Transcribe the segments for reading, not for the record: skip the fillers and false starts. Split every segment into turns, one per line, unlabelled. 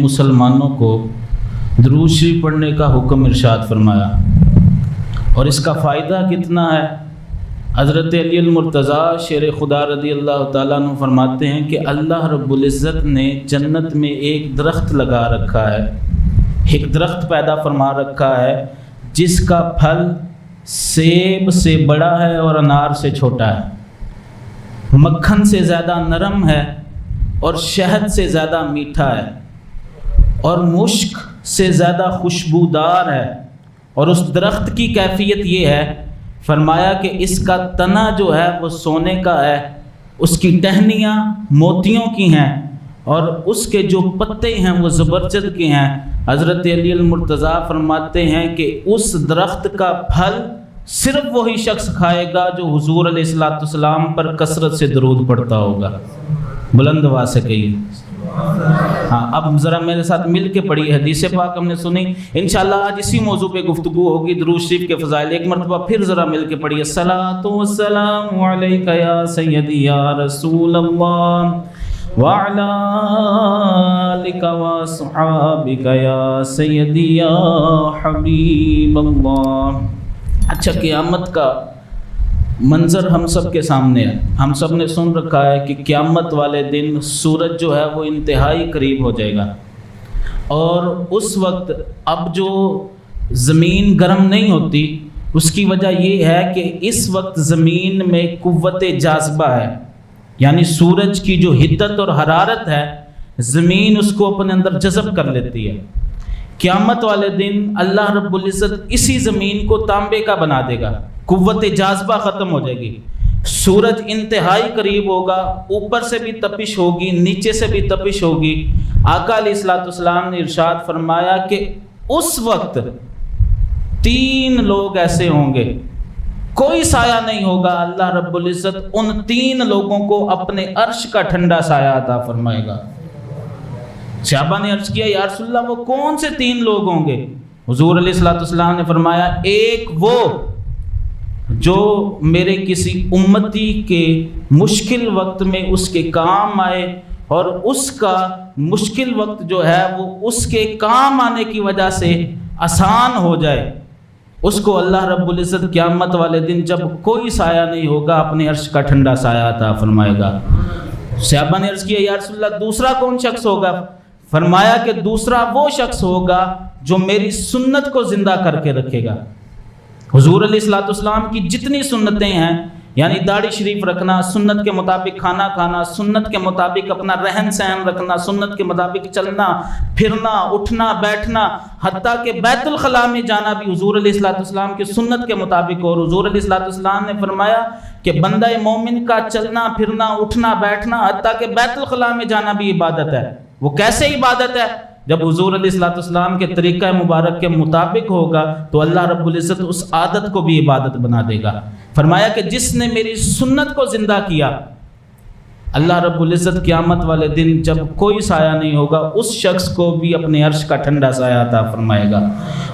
مسلمانوں کو درود شریف پڑھنے کا حکم ارشاد فرمایا، اور اس کا فائدہ کتنا ہے؟ حضرت علی المرتضیٰ شیر خدا رضی اللہ تعالیٰ عنہ فرماتے ہیں کہ اللہ رب العزت نے جنت میں ایک درخت لگا رکھا ہے، ایک درخت پیدا فرما رکھا ہے جس کا پھل سیب سے بڑا ہے اور انار سے چھوٹا ہے، مکھن سے زیادہ نرم ہے اور شہد سے زیادہ میٹھا ہے، اور مشک سے زیادہ خوشبودار ہے۔ اور اس درخت کی کیفیت یہ ہے، فرمایا کہ اس کا تنا جو ہے وہ سونے کا ہے، اس کی ٹہنیاں موتیوں کی ہیں، اور اس کے جو پتے ہیں وہ زبرجد کے ہیں۔ حضرت علی المرتضیٰ فرماتے ہیں کہ اس درخت کا پھل صرف وہی شخص کھائے گا جو حضور علیہ الصلوۃ والسلام پر کثرت سے درود پڑھتا ہوگا۔ بلند آواز سے کہیے۔ ہاں، اب ذرا میرے ساتھ مل کے پڑھی، حدیث پاک ہم نے سنی، انشاءاللہ آج اسی موضوع پہ گفتگو ہوگی، درود شریف کے فضائل۔ ایک مرتبہ پھر ذرا مل کے پڑھیے، الصلاۃ والسلام علیک یا سیدی یا رسول اللہ وعلی آلک واصحابک یا سیدی یا حبیب اللہ۔ اچھا، قیامت کا منظر ہم سب کے سامنے ہے، ہم سب نے سن رکھا ہے کہ قیامت والے دن سورج جو ہے وہ انتہائی قریب ہو جائے گا، اور اس وقت اب جو زمین گرم نہیں ہوتی، اس کی وجہ یہ ہے کہ اس وقت زمین میں قوت جاذبہ ہے، یعنی سورج کی جو حدت اور حرارت ہے زمین اس کو اپنے اندر جذب کر لیتی ہے۔ قیامت والے دن اللہ رب العزت اسی زمین کو تانبے کا بنا دے گا، قوت جاذبہ ختم ہو جائے گی، سورج انتہائی قریب ہوگا، اوپر سے بھی تپش ہوگی، نیچے سے بھی تپش ہوگی۔ آقا علیہ الصلوۃ والسلام نے ارشاد فرمایا کہ اس وقت 3 لوگ ایسے ہوں گے، کوئی سایہ نہیں ہوگا، اللہ رب العزت ان 3 لوگوں کو اپنے عرش کا ٹھنڈا سایہ عطا فرمائے گا۔ صحابہ نے عرض کیا، یا رسول اللہ وہ کون سے 3 لوگ ہوں گے؟ حضور علیہ الصلوۃ والسلام نے فرمایا، ایک وہ جو میرے کسی امتی کے مشکل وقت میں اس کے کام آئے، اور اس کا مشکل وقت جو ہے وہ اس کے کام آنے کی وجہ سے آسان ہو جائے، اس کو اللہ رب العزت قیامت والے دن جب کوئی سایہ نہیں ہوگا اپنے عرش کا ٹھنڈا سایہ عطا فرمائے گا۔ صحابہ نے عرض کیا، یا رسول اللہ دوسرا کون شخص ہوگا؟ فرمایا کہ دوسرا وہ شخص ہوگا جو میری سنت کو زندہ کر کے رکھے گا۔ حضور علیہ الصلوۃ والسلام کی جتنی سنتیں ہیں، یعنی داڑھی شریف رکھنا، سنت کے مطابق کھانا کھانا، سنت کے مطابق اپنا رہن سہن رکھنا، سنت کے مطابق چلنا پھرنا اٹھنا بیٹھنا، حتیٰ کہ بیت الخلاء میں جانا بھی حضور علیہ الصلوۃ والسلام کی سنت کے مطابق۔ اور حضور علیہ الصلوۃ والسلام نے فرمایا کہ بندہ مومن کا چلنا پھرنا اٹھنا بیٹھنا حتیٰ کہ بیت الخلاء میں جانا بھی عبادت ہے۔ وہ کیسے عبادت ہے؟ جب حضور علیہ الصلوۃ والسلام کے طریقہ مبارک کے مطابق ہوگا تو اللہ رب العزت اس عادت کو بھی عبادت بنا دے گا۔ فرمایا کہ جس نے میری سنت کو زندہ کیا، اللہ رب العزت قیامت والے دن جب کوئی سایہ نہیں ہوگا اس شخص کو بھی اپنے عرش کا ٹھنڈا سایہ عطا فرمائے گا۔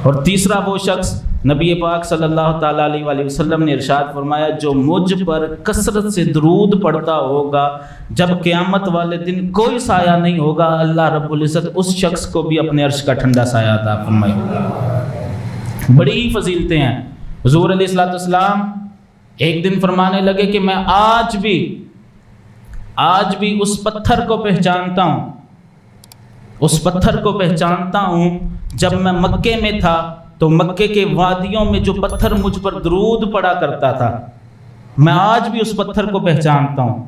اور تیسرا وہ شخص، نبی پاک صلی اللہ تعالیٰ علیہ وآلہ وسلم نے ارشاد فرمایا، جو مجھ پر کثرت سے درود پڑھتا ہوگا، جب قیامت والے دن کوئی سایہ نہیں ہوگا اللہ رب العزت اس شخص کو بھی اپنے عرش کا ٹھنڈا سایہ عطا فرمائے گا۔ بڑی ہی فضیلتیں ہیں۔ حضور علیہ الصلوۃ والسلام ایک دن فرمانے لگے کہ میں آج بھی اس پتھر کو پہچانتا ہوں، اس پتھر کو پہچانتا ہوں جب میں مکے میں تھا تو مکے کے وادیوں میں جو پتھر مجھ پر درود پڑا کرتا تھا، میں آج بھی اس پتھر کو پہچانتا ہوں۔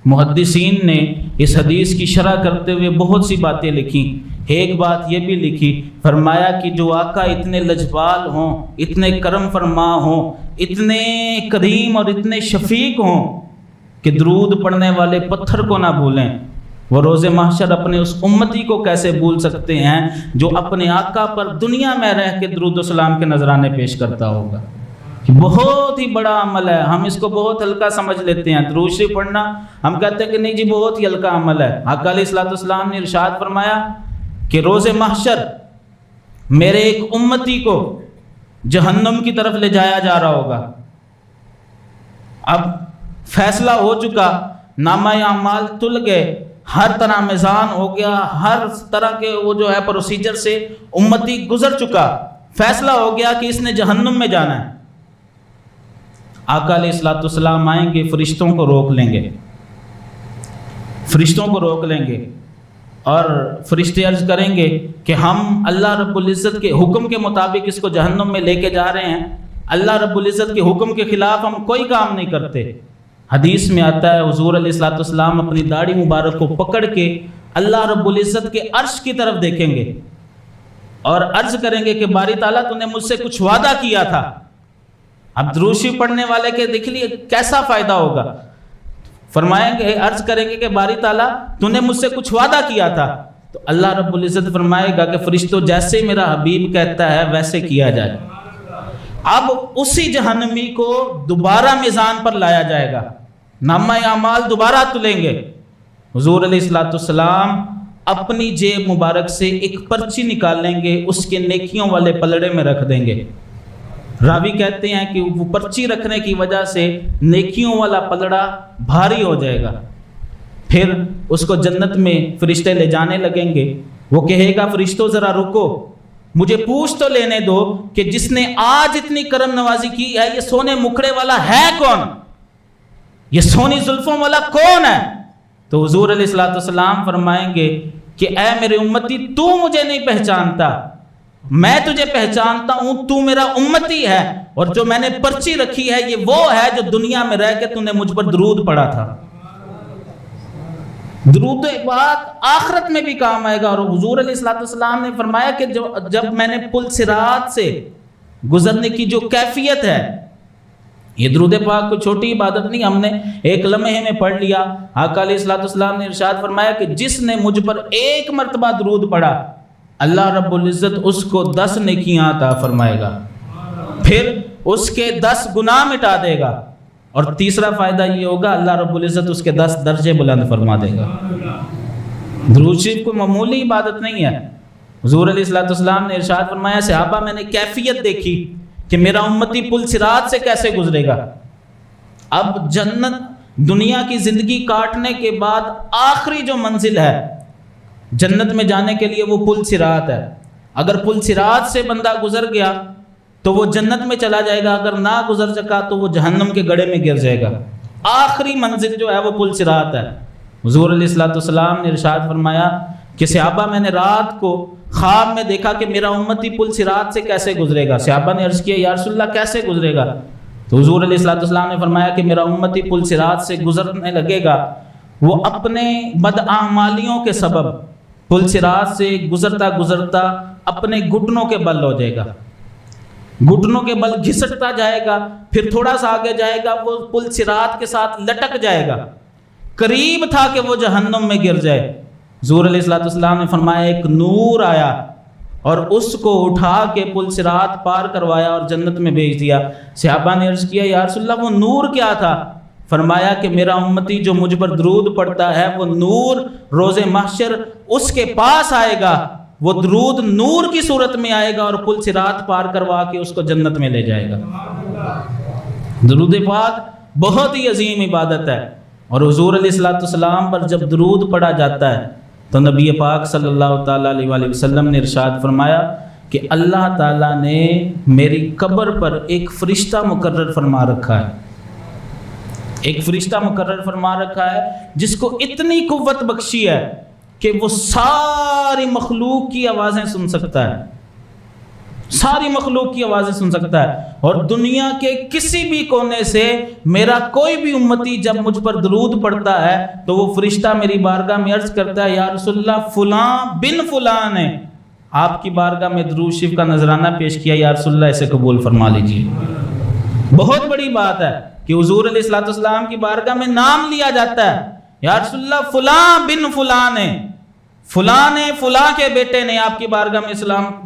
محدثین نے اس حدیث کی شرح کرتے ہوئے بہت سی باتیں لکھی، ایک بات یہ بھی لکھی، فرمایا کہ جو آقا اتنے لجپال ہوں، اتنے کرم فرما ہوں، اتنے کریم اور اتنے شفیق ہوں کہ درود پڑھنے والے پتھر کو نہ بھولیں، وہ روز محشر اپنے اس امتی کو کیسے بھول سکتے ہیں جو اپنے آقا پر دنیا میں رہ کے درود و سلام کے نذرانے پیش کرتا ہوگا۔ بہت ہی بڑا عمل ہے، ہم اس کو بہت ہلکا سمجھ لیتے ہیں۔ درود شریف پڑھنا ہم کہتے ہیں کہ نہیں جی بہت ہی ہلکا عمل ہے۔ آقا علیہ الصلوۃ والسلام نے ارشاد فرمایا کہ روز محشر میرے ایک امتی کو جہنم کی طرف لے جایا جا رہا ہوگا، اب فیصلہ ہو چکا، نامہ اعمال تل گئے، ہر طرح میزان ہو گیا، ہر طرح کے وہ جو ہے پروسیجر سے امتی گزر چکا، فیصلہ ہو گیا کہ اس نے جہنم میں جانا ہے۔ آقا علیہ الصلوۃ والسلام آئیں گے، فرشتوں کو روک لیں گے، فرشتوں کو روک لیں گے، اور فرشتے عرض کریں گے کہ ہم اللہ رب العزت کے حکم کے مطابق اس کو جہنم میں لے کے جا رہے ہیں، اللہ رب العزت کے حکم کے خلاف ہم کوئی کام نہیں کرتے۔ حدیث میں آتا ہے حضور علیہ الصلوۃ والسلام اپنی داڑھی مبارک کو پکڑ کے اللہ رب العزت کے عرش کی طرف دیکھیں گے اور عرض کریں گے کہ باری تعالیٰ تو نے مجھ سے کچھ وعدہ کیا تھا۔ اب درود شریف پڑھنے والے کے دیکھ لیے کیسا فائدہ ہوگا، فرمائیں گے، عرض کریں گے کہ باری تعالیٰ تو نے مجھ سے کچھ وعدہ کیا تھا، تو اللہ رب العزت فرمائے گا کہ فرشتوں جیسے میرا حبیب کہتا ہے ویسے کیا جائے۔ اب اسی جہنمی کو دوبارہ میزان پر لایا جائے گا، نامہ اعمال دوبارہ تلیں گے۔ حضور علیہ الصلوۃ والسلام اپنی جیب مبارک سے ایک پرچی نکال لیں گے، اس کے نیکیوں والے پلڑے میں رکھ دیں گے۔ راوی کہتے ہیں کہ وہ پرچی رکھنے کی وجہ سے نیکیوں والا پلڑا بھاری ہو جائے گا، پھر اس کو جنت میں فرشتے لے جانے لگیں گے۔ وہ کہے گا فرشتوں ذرا رکو، مجھے پوچھ تو لینے دو کہ جس نے آج اتنی کرم نوازی کی ہے یہ سونے مکھڑے والا ہے کون، یہ سونی زلفوں والا کون ہے؟ تو حضور علیہ الصلوۃ والسلام فرمائیں گے کہ اے میرے امتی، تو مجھے نہیں پہچانتا، میں تجھے پہچانتا ہوں، تو میرا امتی ہے، اور جو میں نے پرچی رکھی ہے یہ وہ ہے جو دنیا میں رہ کے تو نے مجھ پر درود پڑھا تھا۔ درود پاک آخرت میں بھی کام آئے گا۔ اور حضور علیہ الصلوۃ والسلام نے فرمایا کہ جب میں نے پل صراط سے گزرنے کی جو کیفیت ہے، یہ درود پاک کوئی چھوٹی عبادت نہیں، ہم نے ایک لمحے میں پڑھ لیا۔ آقا علیہ الصلوۃ والسلام نے ارشاد فرمایا کہ جس نے مجھ پر ایک مرتبہ درود پڑھا اللہ رب العزت اس کو 10 نیکیاں عطا فرمائے گا، پھر اس کے 10 گناہ مٹا دے گا، اور تیسرا فائدہ یہ ہوگا اللہ رب العزت اس کے 10 درجے بلند فرما دے گا۔ درود شریف کوئی معمولی عبادت نہیں ہے۔ حضور علیہ الصلوۃ والسلام نے ارشاد فرمایا صحابہ میں نے کیفیت دیکھی کہ میرا امتی پل صراط سے کیسے گزرے گا۔ اب جنت دنیا کی زندگی کاٹنے کے بعد آخری جو منزل ہے جنت میں جانے کے لیے وہ پل صراط ہے۔ اگر پل صراط سے بندہ گزر گیا تو وہ جنت میں چلا جائے گا، اگر نہ گزر سکا تو وہ جہنم کے گڑھے میں گر جائے گا۔ آخری منزل جو ہے وہ پل صراط ہے۔ حضور علیہ الصلوۃ والسلام نے ارشاد فرمایا کہ صحابہ میں نے رات کو خواب میں دیکھا کہ میرا امتی پل صراط سے کیسے گزرے گا۔ صحابہ نے عرض کیا یا رسول اللہ کیسے گزرے گا؟ تو حضور علیہ الصلوۃ والسلام نے فرمایا کہ میرا امتی پل صراط سے گزرنے لگے گا، وہ اپنے بداعمالیوں کے سبب پل صراط سے گزرتا گزرتا اپنے گھٹنوں کے بل ہو جائے گا، گھٹنوں کے بل گھسٹتا جائے گا، پھر تھوڑا سا آگے جائے گا وہ پل صراط کے ساتھ لٹک جائے گا، قریب تھا کہ وہ جہنم میں گر جائے۔ حضور علیہ الصلوۃ والسلام نے فرمایا ایک نور آیا اور اس کو اٹھا کے پل صراط پار کروایا اور جنت میں بھیج دیا۔ صحابہ نے عرض کیا یا رسول اللہ وہ نور کیا تھا؟ فرمایا کہ میرا امتی جو مجھ پر درود پڑھتا ہے وہ نور روز محشر اس کے پاس آئے گا، وہ درود نور کی صورت میں آئے گا اور پل صراط پار کروا کے اس کو جنت میں لے جائے گا۔ درود پاک بہت ہی عظیم عبادت ہے، اور حضور علیہ الصلوۃ والسلام پر جب درود پڑھا جاتا ہے تو نبی پاک صلی اللہ تعالیٰ علیہ وآلہ وسلم نے ارشاد فرمایا کہ اللہ تعالیٰ نے میری قبر پر ایک فرشتہ مقرر فرما رکھا ہے، ایک فرشتہ مقرر فرما رکھا ہے جس کو اتنی قوت بخشی ہے کہ وہ ساری مخلوق کی آوازیں سن سکتا ہے، ساری مخلوق کی آوازیں سن سکتا ہے، اور دنیا کے کسی بھی کونے سے میرا کوئی بھی امتی جب مجھ پر درود پڑھتا ہے تو وہ فرشتہ میری بارگاہ میں عرض کرتا ہے یا رسول اللہ فلاں بن فلاں نے آپ کی بارگاہ میں درود شریف کا نذرانہ پیش کیا، یا رسول اللہ اسے قبول فرما لیجیے۔ بہت بڑی بات ہے کہ حضور علیہ الصلوۃ والسلام کی بارگاہ میں نام لیا جاتا ہے، یا رسول اللہ فلاں بن فلاں نے، فلاں نے فلاں کے بیٹے نے آپ کی بارگاہ میں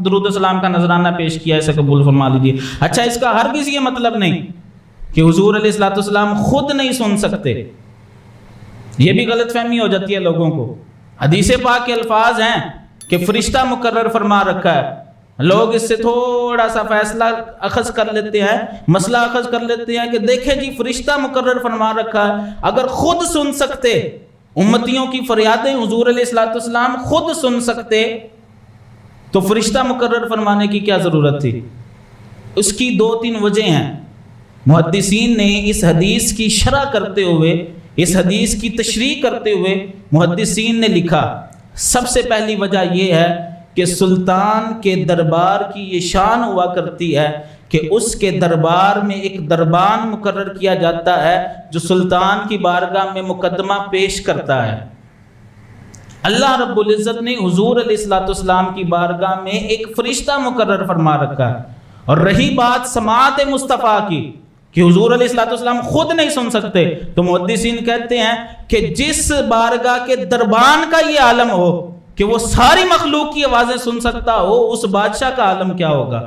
درود و سلام کا نذرانہ پیش کیا، اسے قبول فرما لیجیے۔ اچھا اس کا ہرگز یہ مطلب نہیں کہ حضور علیہ الصلوۃ والسلام خود نہیں سن سکتے، یہ بھی غلط فہمی ہو جاتی ہے لوگوں کو۔ حدیث پاک کے الفاظ ہیں کہ فرشتہ مقرر فرما رکھا ہے، لوگ اس سے تھوڑا سا فیصلہ اخذ کر لیتے ہیں، مسئلہ اخذ کر لیتے ہیں کہ دیکھیں جی فرشتہ مقرر فرما رکھا ہے، اگر خود سن سکتے امتیوں کی فریادیں حضور علیہ الصلوۃ والسلام خود سن سکتے تو فرشتہ مقرر فرمانے کی کیا ضرورت تھی؟ اس کی 2-3 وجہ ہیں۔ محدثین نے اس حدیث کی شرح کرتے ہوئے، اس حدیث کی تشریح کرتے ہوئے محدثین نے لکھا، سب سے پہلی وجہ یہ ہے کہ سلطان کے دربار کی یہ شان ہوا کرتی ہے کہ اس کے دربار میں ایک دربان مقرر کیا جاتا ہے جو سلطان کی بارگاہ میں مقدمہ پیش کرتا ہے۔ اللہ رب العزت نے حضور علیہ الصلوۃ والسلام کی بارگاہ میں ایک فرشتہ مقرر فرما رکھا ہے۔ اور رہی بات سماعت مصطفیٰ کی کہ حضور علیہ الصلوۃ والسلام خود نہیں سن سکتے، تو محدثین کہتے ہیں کہ جس بارگاہ کے دربان کا یہ عالم ہو کہ وہ ساری مخلوق کی آوازیں سن سکتا ہو، اس بادشاہ کا عالم کیا ہوگا۔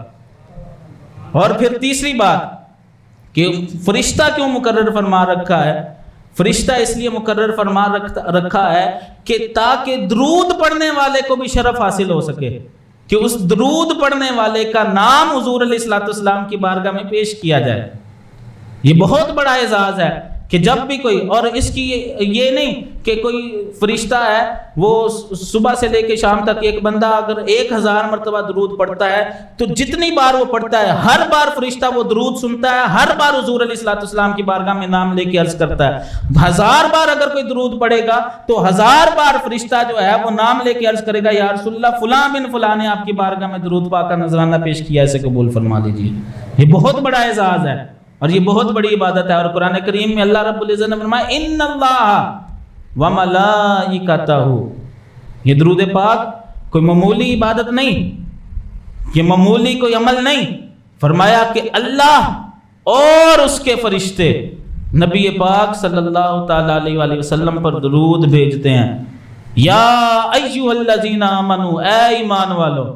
اور پھر تیسری بات کہ فرشتہ کیوں مقرر فرما رکھا ہے؟ فرشتہ اس لیے مقرر فرما رکھا ہے کہ تاکہ درود پڑھنے والے کو بھی شرف حاصل ہو سکے، کہ اس درود پڑھنے والے کا نام حضور علیہ الصلوۃ والسلام کی بارگاہ میں پیش کیا جائے۔ یہ بہت بڑا اعزاز ہے کہ جب بھی کوئی، اور اس کی یہ نہیں کہ کوئی فرشتہ ہے وہ صبح سے لے کے شام تک ایک بندہ اگر 1000 مرتبہ درود پڑھتا ہے تو جتنی بار وہ پڑھتا ہے ہر بار فرشتہ وہ درود سنتا ہے، ہر بار حضور علیہ الصلوۃ والسلام کی بارگاہ میں نام لے کے عرض کرتا ہے۔ 1000 بار اگر کوئی درود پڑھے گا تو 1000 بار فرشتہ جو ہے وہ نام لے کے عرض کرے گا، یا رسول اللہ فلاں بن فلاں نے آپ کی بارگاہ میں درود پاک کا نذرانہ پیش کیا، اسے قبول فرما لیجیے۔ یہ بہت بڑا اعزاز ہے اور یہ بہت بڑی عبادت ہے۔ اور قرآن کریم میں اللہ رب العزت نے فرمایا ان اللہ وملائکتہ، یہ درود پاک کوئی معمولی عبادت نہیں، یہ معمولی کوئی عمل نہیں، فرمایا کہ اللہ اور اس کے فرشتے نبی پاک صلی اللہ تعالی علیہ وآلہ وسلم پر درود بھیجتے ہیں۔ یا ایھا الذین آمنوا، اے ایمان والو،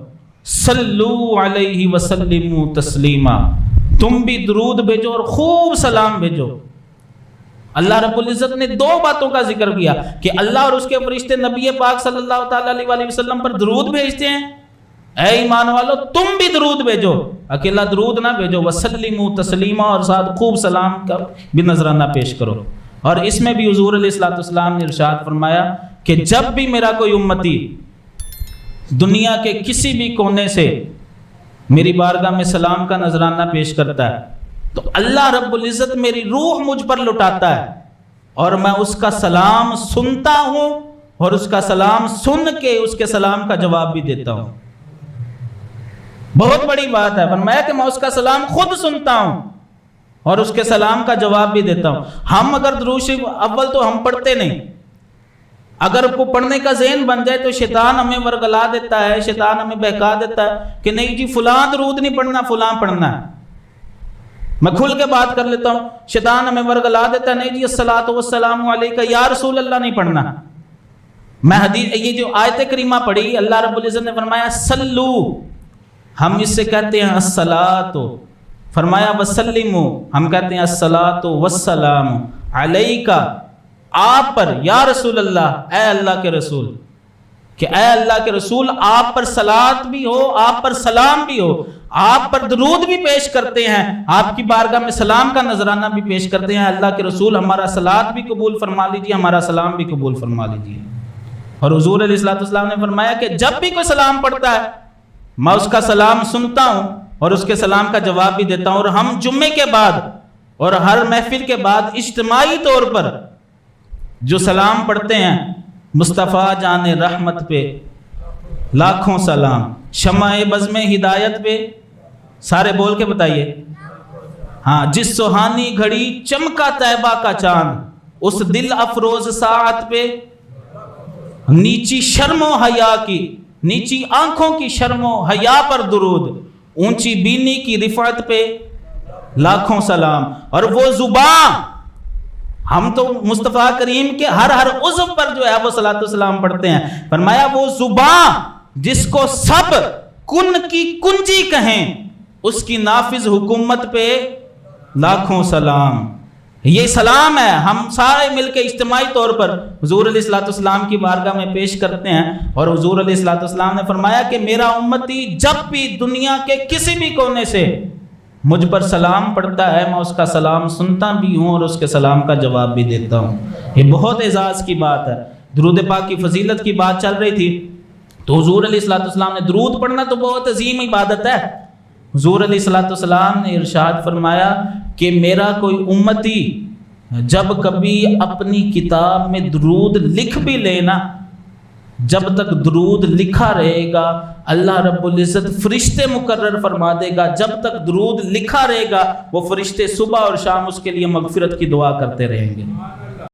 صلو علیہ وسلموا تسلیما، تم بھی درود بھیجو اور خوب سلام بھیجو۔ اللہ رب العزت نے 2 باتوں کا ذکر کیا کہ اللہ اور اس کے فرشتے نبی پاک صلی اللہ تعالی علیہ وآلہ وسلم پر درود بھیجتے ہیں، اے ایمان والو تم بھی درود بھیجو، اکیلا درود نہ بھیجو، وسلموا تسلیما، اور ساتھ خوب سلام کا بھی نذرانہ پیش کرو۔ اور اس میں بھی حضور علیہ الصلوۃ والسلام نے ارشاد فرمایا کہ جب بھی میرا کوئی امتی دنیا کے کسی بھی کونے سے میری بارگاہ میں سلام کا نذرانہ پیش کرتا ہے تو اللہ رب العزت میری روح مجھ پر لٹاتا ہے اور میں اس کا سلام سنتا ہوں اور اس کا سلام سن کے اس کے سلام کا جواب بھی دیتا ہوں۔ بہت بڑی بات ہے، فرمایا کہ میں اس کا سلام خود سنتا ہوں اور اس کے سلام کا جواب بھی دیتا ہوں۔ ہم اگر درود شریف اول تو ہم پڑھتے نہیں، اگر کو پڑھنے کا ذہن بن جائے تو شیطان ہمیں ورگلا دیتا ہے، شیطان ہمیں بہکا دیتا ہے کہ نہیں جی فلاں درود نہیں پڑھنا، فلاں پڑھنا ہے۔ میں کھل کے بات کر لیتا ہوں، شیطان ہمیں ورگلا دیتا ہے، نہیں جی الصلاۃ والسلام علیکہ یا رسول اللہ نہیں پڑھنا۔ میں حدیث یہ جو آیت کریمہ پڑھی، اللہ رب العزت نے فرمایا سلو، ہم اس سے کہتے ہیں الصلاۃ، فرمایا وسلموا، ہم کہتے ہیں الصلاۃ والسلام علیکہ، آپ پر، یا رسول اللہ، اے اللہ کے رسول، کہ اے اللہ کے رسول آپ پر صلات بھی ہو، آپ پر سلام بھی ہو، آپ پر درود بھی پیش کرتے ہیں، آپ کی بارگاہ میں سلام کا نذرانہ بھی پیش کرتے ہیں، اللہ کے رسول ہمارا صلات بھی قبول فرما لیجیے، ہمارا سلام بھی قبول فرما لیجیے۔ اور حضور علیہ الصلوۃ والسلام نے فرمایا کہ جب بھی کوئی سلام پڑھتا ہے میں اس کا سلام سنتا ہوں اور اس کے سلام کا جواب بھی دیتا ہوں۔ اور ہم جمعے کے بعد اور ہر محفل کے بعد اجتماعی طور پر جو سلام پڑھتے ہیں، مصطفیٰ جان رحمت پہ لاکھوں سلام، شمع بزم ہدایت پہ، سارے بول کے بتائیے، ہاں، جس سہانی گھڑی چمکا طیبہ کا چاند، اس دل افروز ساعت پہ نیچی شرم و حیا کی، نیچی آنکھوں کی شرم و حیا پر درود، اونچی بینی کی رفعت پہ لاکھوں سلام۔ اور وہ زبان، ہم تو مصطفیٰ کریم کے ہر عضو پر جو ہے وہ صلاۃ و سلام پڑھتے ہیں، فرمایا وہ زبان جس کو سب کن کی کنجی کہیں، اس کی نافذ حکومت پہ لاکھوں سلام۔ یہ سلام ہے، ہم سارے مل کے اجتماعی طور پر حضور علیہ الصلوۃ والسلام کی بارگاہ میں پیش کرتے ہیں۔ اور حضور علیہ الصلوۃ والسلام نے فرمایا کہ میرا امتی جب بھی دنیا کے کسی بھی کونے سے مجھ پر سلام پڑھتا ہے، میں اس کا سلام سنتا بھی ہوں اور اس کے سلام کا جواب بھی دیتا ہوں۔ یہ بہت اعزاز کی بات ہے۔ درود پاک کی فضیلت کی بات چل رہی تھی تو حضور علیہ الصلوۃ والسلام نے درود پڑھنا تو بہت عظیم عبادت ہے۔ حضور علیہ الصلوۃ والسلام نے ارشاد فرمایا کہ میرا کوئی امتی جب کبھی اپنی کتاب میں درود لکھ بھی لینا، جب تک درود لکھا رہے گا اللہ رب العزت فرشتے مقرر فرما دے گا، جب تک درود لکھا رہے گا وہ فرشتے صبح اور شام اس کے لیے مغفرت کی دعا کرتے رہیں گے۔